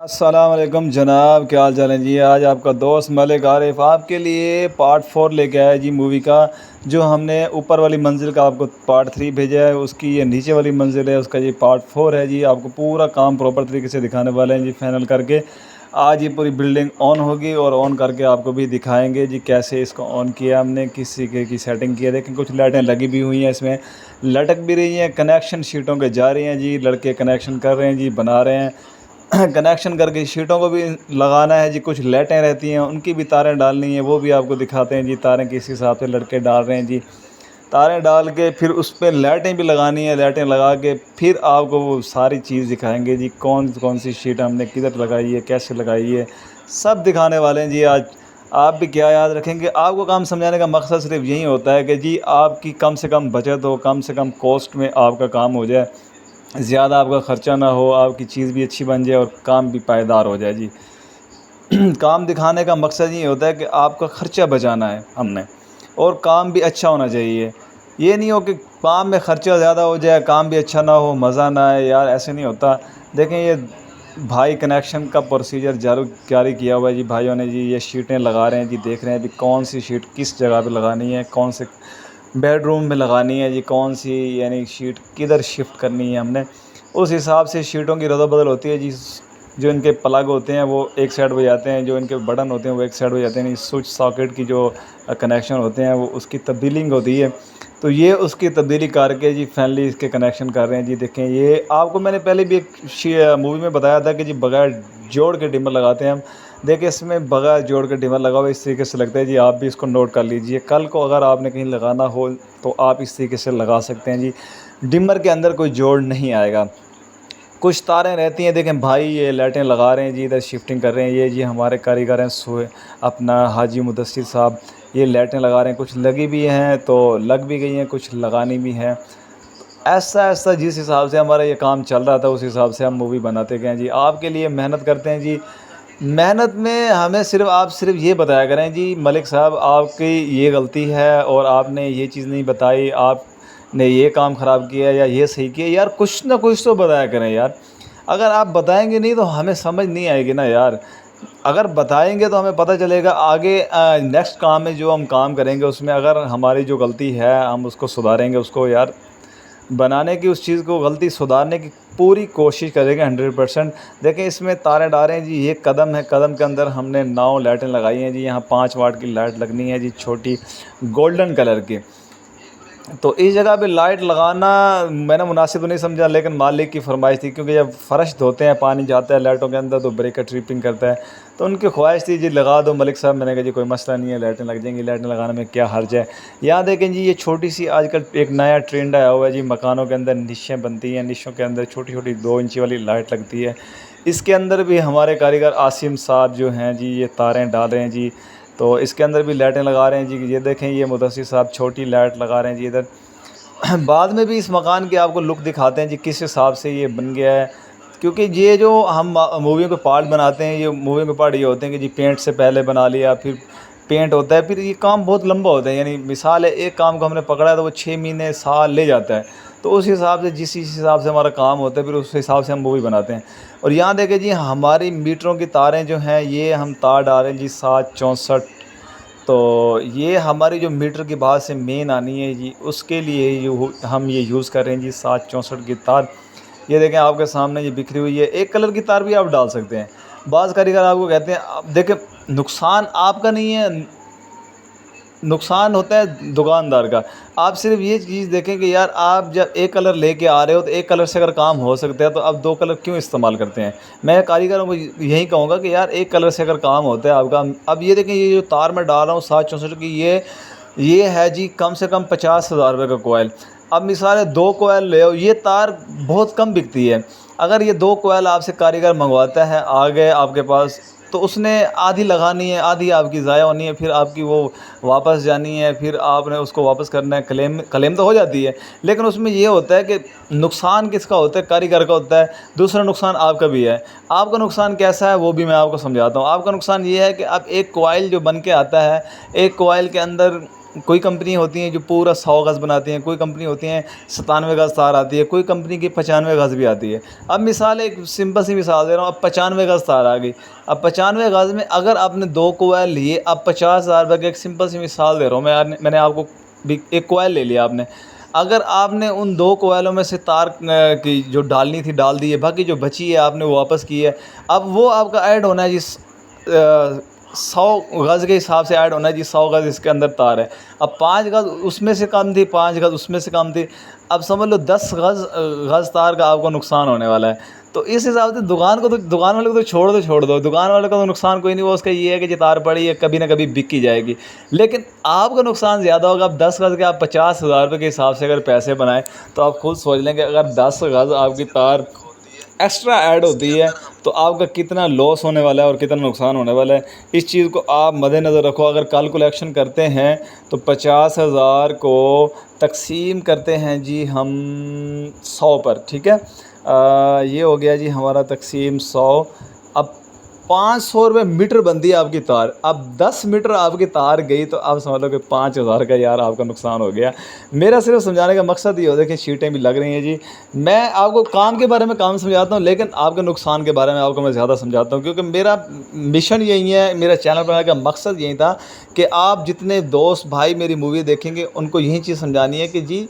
अस्सलाम वालेकुम जनाब, क्या हाल चाल है जी। आज आपका दोस्त मलिक आरिफ आपके लिए पार्ट 4 लेके आया जी मूवी का। जो हमने ऊपर वाली मंजिल का आपको पार्ट 3 भेजा है, उसकी ये नीचे वाली मंजिल है, उसका ये पार्ट 4 है जी। आपको पूरा काम प्रॉपर तरीके से दिखाने वाले हैं जी, फाइनल करके। आज ये पूरी बिल्डिंग ऑन होगी और ऑन करके आपको भी दिखाएंगे जी कैसे इसको ऑन किया हमने, किस तरीके की सेटिंग की है। देखें कुछ लाइटें लगी भी हुई हैं, इसमें लटक भी रही हैं, कनेक्शन शीटों के जा रही हैं जी, लड़के कनेक्शन कर रहे हैं जी, बना रहे हैं। कनेक्शन करके शीटों को भी लगाना है जी। कुछ लाइटें रहती हैं, उनकी भी तारें डालनी है, वो भी आपको दिखाते हैं जी। तारें किस हिसाब से लड़के डाल रहे हैं जी। तारें डाल के फिर उस पर लाइटें भी लगानी है, लाइटें लगा के फिर आपको वो सारी चीज़ दिखाएंगे जी। कौन कौन सी शीट हमने किधर लगाई है, कैसे लगाई है, सब दिखाने वाले हैं जी आज। आप भी क्या याद रखेंगे, आपको काम समझाने का मकसद सिर्फ यही होता है कि जी आपकी कम से कम बचत हो, कम से कम कॉस्ट में आपका काम हो जाए, ज़्यादा आपका ख़र्चा ना हो, आपकी चीज़ भी अच्छी बन जाए और काम भी पायदार हो जाए जी। काम दिखाने का मकसद ये होता है कि आपका ख़र्चा बचाना है हमने, और काम भी अच्छा होना चाहिए। ये नहीं हो कि काम में ख़र्चा ज़्यादा हो जाए, काम भी अच्छा ना हो, मज़ा ना आए यार, ऐसे नहीं होता। देखें ये भाई कनेक्शन का प्रोसीजर जारी किया हुआ है जी भाइयों ने जी। ये शीटें लगा रहे हैं जी, देख रहे हैं अभी कौन सी शीट किस जगह पे लगानी है, कौन से बेडरूम में लगानी है जी, कौन सी यानी शीट किधर शिफ्ट करनी है हमने। उस हिसाब से शीटों की रद्द-बदल होती है जी। जो इनके प्लग होते हैं वो एक साइड हो जाते हैं, जो इनके बटन होते हैं वो एक साइड हो जाते हैं। स्विच सॉकेट की जो कनेक्शन होते हैं वो उसकी तब्दीलिंग होती है। तो ये उसकी तब्दीली करके जी फाइनली इसके कनेक्शन कर रहे हैं जी। देखें ये आपको मैंने पहले भी एक मूवी में बताया था कि जी बगैर जोड़ के डिमर लगाते हैं हम। देखिए इसमें बगैर जोड़ के डिमर लगा हुआ इस तरीके से लगता है जी। आप भी इसको नोट कर लीजिए, कल को अगर आपने कहीं लगाना हो तो आप इस तरीके से लगा सकते हैं जी। डिमर के अंदर कोई जोड़ नहीं आएगा। कुछ तारें रहती हैं, देखें भाई ये लाइटें लगा रहे हैं जी, इधर शिफ्टिंग कर रहे हैं। ये जी हमारे कारीगर हैं अपना हाजी मुदस्सिर साहब, ये लाइटें लगा रहे हैं। कुछ लगी भी हैं तो लग भी गई हैं, कुछ लगानी भी हैं। ऐसा ऐसा जिस हिसाब से हमारा ये काम चल रहा था उस हिसाब से हम मूवी बनाते गए जी। आपके लिए मेहनत करते हैं जी। मेहनत में हमें सिर्फ ये बताया करें जी मलिक साहब आपकी ये गलती है और आपने ये चीज़ नहीं बताई, आपने ये काम ख़राब किया या ये सही किया, यार कुछ ना कुछ तो बताया करें यार। अगर आप बताएंगे नहीं तो हमें समझ नहीं आएगी ना यार। अगर बताएंगे तो हमें पता चलेगा आगे नेक्स्ट काम में जो हम काम करेंगे उसमें अगर हमारी जो गलती है हम उसको सुधारेंगे, उसको यार बनाने की, उस चीज़ को गलती सुधारने की पूरी कोशिश करेंगे 100%। देखें इसमें तारें डाल रहे हैं जी, ये कदम है, कदम के अंदर हमने 9 लाइटें लगाई हैं जी। यहाँ 5 वाट की लाइट लगनी है जी, छोटी गोल्डन कलर की। तो इस जगह पे लाइट लगाना मैंने मुनासिब तो नहीं समझा, लेकिन मालिक की फरमाइश थी, क्योंकि जब फ़र्श धोते हैं पानी जाता है लाइटों के अंदर तो ब्रेकर ट्रिपिंग करता है। तो उनकी ख्वाहिश थी जी लगा दो मलिक साहब। मैंने कहा जी कोई मसला नहीं है, लाइटें लग जाएंगी, लाइटें लगाने में क्या हर्ज है। यहाँ देखें जी ये छोटी सी आजकल एक नया ट्रेंड आया हुआ है जी, मकानों के अंदर निशें बनती हैं, निशों के अंदर छोटी छोटी 2 इंची वाली लाइट लगती है। इसके अंदर भी हमारे कारीगर आसिम साहब जो हैं जी ये तारें डाल रहे हैं जी। तो इसके अंदर भी लाइटें लगा रहे हैं जी। ये देखें ये मुदस्सिर साहब छोटी लाइट लगा रहे हैं जी इधर। बाद में भी इस मकान की आपको लुक दिखाते हैं जी किस हिसाब से ये बन गया है। क्योंकि ये जो हम मूवियों के पार्ट बनाते हैं, ये मूवियों के पार्ट ये होते हैं कि जी पेंट से पहले बना लिया, फिर पेंट होता है, फिर ये काम बहुत लंबा होता है। यानी मिसाल है एक काम को हमने पकड़ा है तो वो 6 महीने साल ले जाता है। तो उस हिसाब से जिस हिसाब से हमारा काम होता है फिर उस हिसाब से हम मूवी बनाते हैं। और यहाँ देखें जी हमारी मीटरों की तारें जो हैं ये हम तार डाल रहे हैं जी 764। तो ये हमारी जो मीटर की बात से मेन आनी है जी, उसके लिए हम ये यूज़ कर रहे हैं जी 764 की तार। ये देखें आपके सामने ये बिखरी हुई है, एक कलर की तार भी आप डाल सकते हैं। बाज़ कारीगर आपको कहते हैं, आप देखें नुकसान आपका नहीं है, नुकसान होता है दुकानदार का। आप सिर्फ ये चीज़ देखें कि यार आप जब एक कलर लेके आ रहे हो तो एक कलर से अगर काम हो सकता है तो आप 2 कलर क्यों इस्तेमाल करते हैं। मैं कारीगरों को यही कहूँगा कि यार एक कलर से अगर काम होता है आपका। अब ये देखें ये जो तार मैं डाल रहा हूँ 764 की, ये है जी कम से कम 50,000 रुपये का कोयल। अब मिसाल है 2 कोयल ले आओ, ये तार बहुत कम बिकती है। अगर ये 2 कोयल आपसे कारीगर मंगवाता है आ गए आपके पास, तो उसने आधी लगानी है, आधी आपकी ज़ाया होनी है, फिर आपकी वो वापस जानी है, फिर आपने उसको वापस करना है। क्लेम क्लेम तो हो जाती है, लेकिन उसमें ये होता है कि नुकसान किसका होता है, कारीगर का होता है। दूसरा नुकसान आपका भी है। आपका नुकसान कैसा है वो भी मैं आपको समझाता हूँ। आपका नुकसान ये है कि अब एक कोयल जो बन के आता है, एक कोयल के अंदर कोई कंपनी होती हैं जो पूरा 100 गज़ बनाती हैं, कोई कंपनी होती हैं 97 गज़ तार आती है, कोई कंपनी की 95 गज़ भी आती है। अब मिसाल, एक सिंपल सी मिसाल दे रहा हूँ, अब 95 गज़ तार आ गई। अब 95 गज़ में अगर आपने 2 कोयल लिए, अब 50,000 रुपये की एक सिंपल सी मिसाल दे रहा हूँ मैंने आपको भी। एक कोयल ले लिया आपने, अगर आपने उन 2 कोयलों में से तार की जो डालनी थी डाल दी है, बाकी जो बची है आपने वो वापस की है। अब वो आपका ऐड होना है जिस 100 गज़ के हिसाब से ऐड होना है जी, 100 गज़ इसके अंदर तार है। अब 5 गज़ उसमें से कम थी, 5 गज़ उसमें से कम थी, अब समझ लो 10 गज़ तार का आपको नुकसान होने वाला है। तो इस हिसाब से दुकान वाले को तो छोड़ दो, दुकान वाले का तो नुकसान कोई नहीं, वो उसका ये है कि जो तार पड़ी है कभी ना कभी बिक ही जाएगी। लेकिन आपका नुकसान ज़्यादा होगा। अब 10 गज़ के आप 50,000 रुपये के हिसाब से अगर पैसे बनाएं, तो आप खुद सोच लें कि अगर 10 गज़ आपकी तार एक्स्ट्रा ऐड होती है तो आपका कितना लॉस होने वाला है और कितना नुकसान होने वाला है। इस चीज़ को आप मद्देनज़र रखो। अगर कैलकुलेशन करते हैं तो 50,000 को तकसीम करते हैं जी हम 100 पर, ठीक है। ये हो गया जी हमारा तकसीम 100। अब 500 रुपये मीटर बनती है आपकी तार। अब 10 मीटर आपकी तार गई तो आप समझ लो कि 5,000 का यार आपका नुकसान हो गया। मेरा सिर्फ समझाने का मकसद ये होता है कि शीटें भी लग रही हैं जी। मैं आपको काम के बारे में काम समझाता हूँ, लेकिन आपके नुकसान के बारे में आपको मैं ज़्यादा समझाता हूँ, क्योंकि मेरा मिशन यही है, मेरा चैनल बनाने का मकसद यही था कि आप जितने दोस्त भाई मेरी मूवी देखेंगे उनको यही चीज़ समझानी है कि जी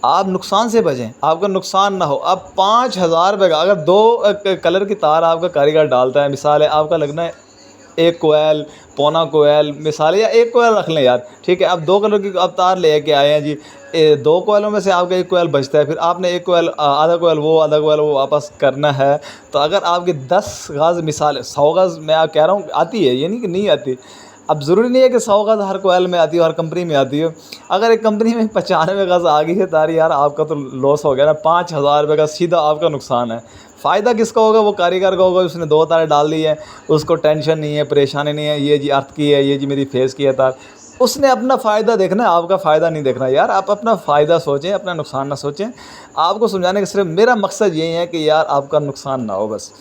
आप नुकसान से बचें, आपका नुकसान ना हो। अब 5,000 रुपये का अगर 2 कलर की तार आपका कारीगर डालता है, मिसाल है आपका लगना है 1 कोयल, पौना कोयल मिसाल है, या 1 कोयल रख लें यार, ठीक है। अब 2 कलर की आप तार ले के आए हैं जी, 2 कोयलों में से आपका 1 कोयल बचता है, फिर आपने 1 कोयल आधा कोयल वो आधा कोयल वो वापस करना है। तो अगर आपकी 10 गज़ मिसाल 100 गज़ मैं आप कह रहा हूँ आती है, ये नहीं कि नहीं आती। अब ज़रूरी नहीं है कि 100 गज़ हर कोयल में आती है, हर कंपनी में आती है। अगर एक कंपनी में 95 गज़ आ गई है तार, यार आपका तो लॉस हो गया ना। 5,000 रुपये का सीधा आपका नुकसान है। फ़ायदा किसका होगा? वो कारीगर का होगा, उसने 2 तारें डाल दी हैं, उसको टेंशन नहीं है, परेशानी नहीं है, ये जी अर्थ की है, ये जी मेरी फेस की है तार। उसने अपना फ़ायदा देखना है, आपका फ़ायदा नहीं देखना। यार आप अपना फ़ायदा सोचें, अपना नुकसान ना सोचें। आपको समझाने का सिर्फ मेरा मकसद यही है कि यार आपका नुकसान ना हो बस।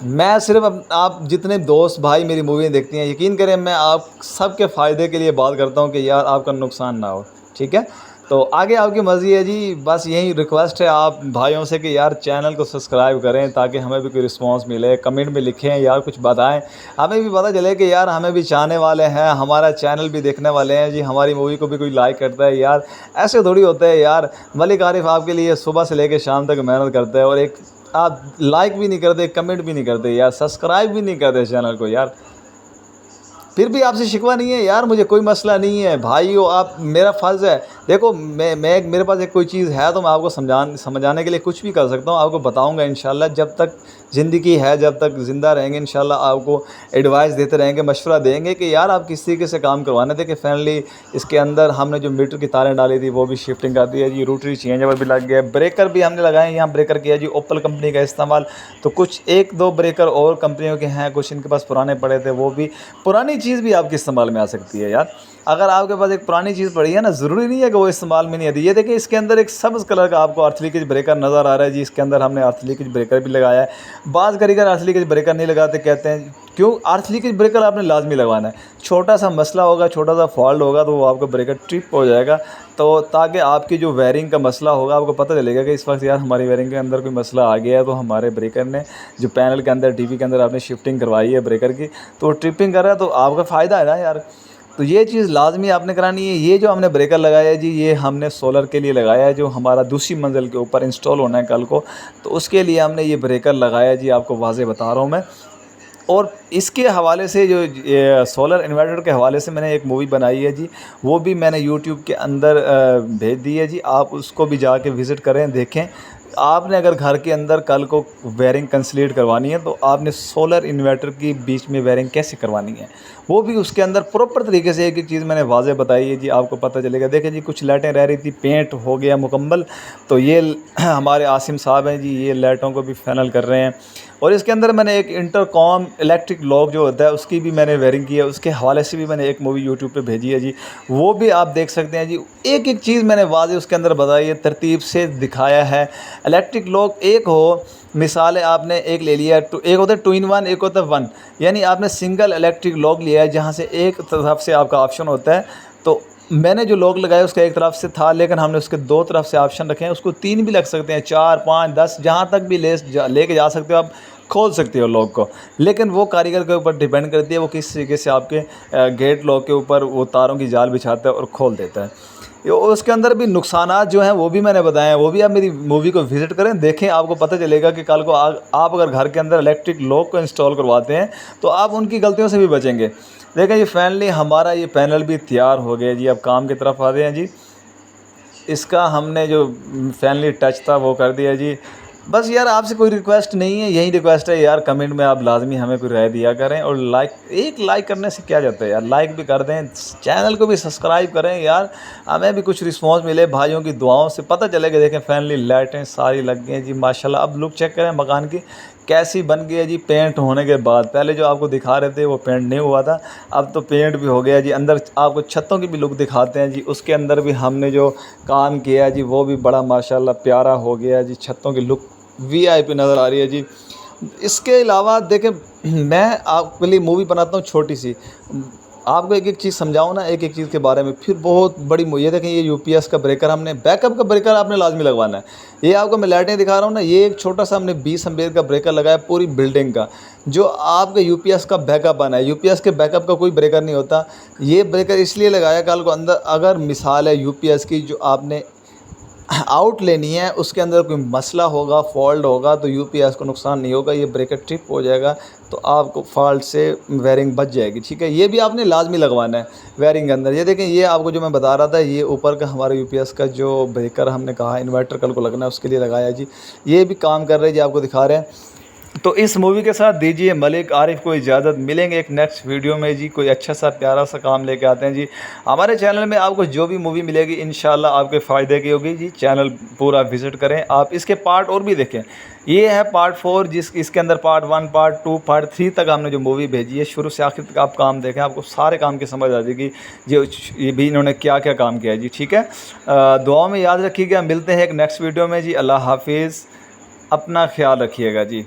मैं सिर्फ आप जितने दोस्त भाई मेरी मूवी देखती हैं, यकीन करें मैं आप सबके फ़ायदे के लिए बात करता हूँ कि यार आपका नुकसान ना हो, ठीक है। तो आगे आपकी मर्ज़ी है जी। बस यही रिक्वेस्ट है आप भाइयों से कि यार चैनल को सब्सक्राइब करें ताकि हमें भी कोई रिस्पांस मिले। कमेंट में लिखें यार, कुछ बताएं, हमें भी पता चले कि यार हमें भी चाहने वाले हैं, हमारा चैनल भी देखने वाले हैं जी, हमारी मूवी को भी कोई लाइक करता है। यार ऐसे थोड़ी होता है यार। मलिक आरिफ आपके लिए सुबह से लेकर शाम तक मेहनत करता है, और एक आप लाइक भी नहीं करते, कमेंट भी नहीं करते यार, सब्सक्राइब भी नहीं करते चैनल को यार। फिर भी आपसे शिकवा नहीं है यार, मुझे कोई मसला नहीं है भाई हो आप, मेरा फ़र्ज़ है। देखो मैं मेरे पास एक कोई चीज़ है तो मैं आपको समझाने के लिए कुछ भी कर सकता हूँ, आपको बताऊँगा इंशाल्लाह। जब तक ज़िंदगी है, जब तक ज़िंदा रहेंगे इंशाल्लाह आपको एडवाइस देते रहेंगे, मशवरा देंगे कि यार आप किस तरीके से काम करवाने थे। कि फाइनली इसके अंदर हमने जो मीटर की तारें डाली थी वो भी शिफ्टिंग कर दी है जी, रोटरी चेंज ओवर भी लग गया, ब्रेकर भी हमने लगाए, यहाँ ब्रेकर किया जी ओपल कंपनी का इस्तेमाल। तो कुछ 1-2 ब्रेकर और कंपनियों के हैं, कुछ इनके पास पुराने पड़े थे, वो भी पुरानी चीज़ भी आपके इस्तेमाल में आ सकती है यार। अगर आपके पास एक पुरानी चीज़ पड़ी है ना, ज़रूरी नहीं है कि वो इस्तेमाल में नहीं आती। ये देखिए इसके अंदर एक सब्ज़ कलर का आपको अर्थ लीकेज ब्रेकर नज़र आ रहा है जी, इसके अंदर हमने अर्थ लीकेज ब्रेकर भी लगाया है। बाज़ कारीगर अर्थ लीकेज ब्रेकर नहीं लगाते, कहते हैं क्यों? अर्थ लीकेज ब्रेकर आपने लाजमी लगवाना है। छोटा सा मसला होगा, छोटा सा फॉल्ट होगा तो वो आपका ब्रेकर ट्रिप हो जाएगा। तो ताकि आपकी जो वायरिंग का मसला होगा आपको पता चलेगा कि इस वक्त यार हमारी वायरिंग के अंदर कोई मसला आ गया है, तो हमारे ब्रेकर ने जो पैनल के अंदर टीवी के अंदर आपने शिफ्टिंग करवाई है ब्रेकर की, तो वो ट्रिपिंग कर रहा है, तो आपका फ़ायदा है ना यार। तो ये चीज़ लाजमी आपने करानी है। ये जो हमने ब्रेकर लगाया है जी, ये हमने सोलर के लिए लगाया है, जो हमारा दूसरी मंजिल के ऊपर इंस्टॉल होना है कल को, तो उसके लिए हमने ये ब्रेकर लगाया है जी, आपको वाज़े बता रहा हूँ मैं। और इसके हवाले से जो ये सोलर इन्वर्टर के हवाले से मैंने एक मूवी बनाई है जी, वो भी मैंने यूट्यूब के अंदर भेज दी है जी, आप उसको भी जाके विज़िट करें, देखें। आपने अगर घर के अंदर कल को वायरिंग कंप्लीट करवानी है तो आपने सोलर इन्वर्टर की बीच में वायरिंग कैसे करवानी है, वो भी उसके अंदर प्रॉपर तरीके से एक एक चीज़ मैंने वाज़े बताई है जी, आपको पता चलेगा। देखें जी, कुछ लाइटें रह रही थी, पेंट हो गया मुकम्मल, तो ये हमारे आसिम साहब हैं जी, ये लाइटों को भी फाइनल कर रहे हैं। और इसके अंदर मैंने एक इंटरकॉम इलेक्ट्रिक लॉक जो होता है उसकी भी मैंने वायरिंग की है, उसके हवाले से भी मैंने एक मूवी यूट्यूब पे भेजी है जी, वो भी आप देख सकते हैं जी। एक एक चीज़ मैंने वाज़े उसके अंदर बताई है, तरतीब से दिखाया है। इलेक्ट्रिक लॉक एक हो, मिसाल है आपने एक ले लिया, एक होता है 2 in 1, एक होता है 1, यानी आपने सिंगल इलेक्ट्रिक लॉक लिया है जहाँ से एक तरफ से आपका ऑप्शन होता है, तो मैंने जो लॉक लगाया उसका एक तरफ से था, लेकिन हमने उसके दो तरफ से ऑप्शन रखे हैं, उसको 3 भी लग सकते हैं, 4, 5, 10 जहाँ तक भी लेके जा सकते हो आप, खोल सकते हो लॉक को। लेकिन वो कारीगर के ऊपर डिपेंड करती है, वो किस तरीके से आपके गेट लॉक के ऊपर वो तारों की जाल बिछाता है और खोल देता है। उसके अंदर भी नुकसानात जो हैं वो भी मैंने बताए हैं, वो भी आप मेरी मूवी को विज़िट करें, देखें, आपको पता चलेगा कि कल को आप अगर घर के अंदर इलेक्ट्रिक लॉक को इंस्टॉल करवाते हैं तो आप उनकी गलतियों से भी बचेंगे। देखें जी, फाइनली हमारा ये पैनल भी तैयार हो गया जी, अब काम की तरफ आते हैं जी। इसका हमने जो फाइनली टच था वो कर दिया जी। बस यार आपसे कोई रिक्वेस्ट नहीं है, यही रिक्वेस्ट है यार, कमेंट में आप लाजमी हमें कोई राय दिया करें, और एक लाइक करने से क्या जाता है यार, लाइक भी कर दें, चैनल को भी सब्सक्राइब करें यार, हमें भी कुछ रिस्पॉन्स मिले, भाइयों की दुआओं से पता चले कि देखें फाइनली लाइटें सारी लग गई हैं जी माशाल्लाह। अब लुक चेक करें मकान की कैसी बन गई है जी पेंट होने के बाद। पहले जो आपको दिखा रहे थे वो पेंट नहीं हुआ था, अब तो पेंट भी हो गया जी। अंदर आपको छतों की भी लुक दिखाते हैं जी, उसके अंदर भी हमने जो काम किया है जी वो भी बड़ा माशाल्लाह प्यारा हो गया जी, छतों की लुक वीआईपी नज़र आ रही है जी। इसके अलावा देखें, मैं आपके लिए मूवी बनाता हूँ छोटी सी, आपको एक एक चीज़ समझाऊँ ना, एक एक चीज़ के बारे में, फिर बहुत बड़ी ये देखें, ये यूपीएस का ब्रेकर, हमने बैकअप का ब्रेकर आपने लाजमी लगवाना है। ये आपको मैं लाइटें दिखा रहा हूँ ना, ये एक छोटा सा हमने 20 एम्पीयर का ब्रेकर लगाया पूरी बिल्डिंग का, जो आपके यूपीएस का बैकअप बना है। यूपीएस के बैकअप का कोई ब्रेकर नहीं होता, ये ब्रेकर इसलिए लगाया कल को अंदर अगर मिसाल है यूपीएस की जो आपने आउट लेनी है, उसके अंदर कोई मसला होगा, फॉल्ट होगा, तो यूपीएस को नुकसान नहीं होगा, ये ब्रेकर ट्रिप हो जाएगा, तो आपको फॉल्ट से वायरिंग बच जाएगी। ठीक है, ये भी आपने लाजमी लगवाना है वायरिंग के अंदर। ये देखें, ये आपको जो मैं बता रहा था, ये ऊपर का हमारा यूपीएस का जो ब्रेकर हमने कहा इन्वर्टर कल को लगना है, उसके लिए लगाया जी। ये भी काम कर रहे हैं जी, आपको दिखा रहे हैं। तो इस मूवी के साथ दीजिए मलिक आरिफ को इजाज़त, मिलेंगे एक नेक्स्ट वीडियो में जी, कोई अच्छा सा प्यारा सा काम लेके आते हैं जी। हमारे चैनल में आपको जो भी मूवी मिलेगी इंशाल्लाह आपके फ़ायदे की होगी जी, चैनल पूरा विज़िट करें आप, इसके पार्ट और भी देखें। ये है पार्ट 4, इसके अंदर पार्ट 1, पार्ट 2, पार्ट 3 तक हमने जो मूवी भेजी है, शुरू से आखिर तक आप काम देखें, आपको सारे काम की समझ आ जाएगी जो ये भी इन्होंने क्या क्या काम किया है जी। ठीक है, दुआ में याद रखिएगा, मिलते हैं एक नेक्स्ट वीडियो में जी। अल्लाह हाफिज़, अपना ख्याल रखिएगा जी।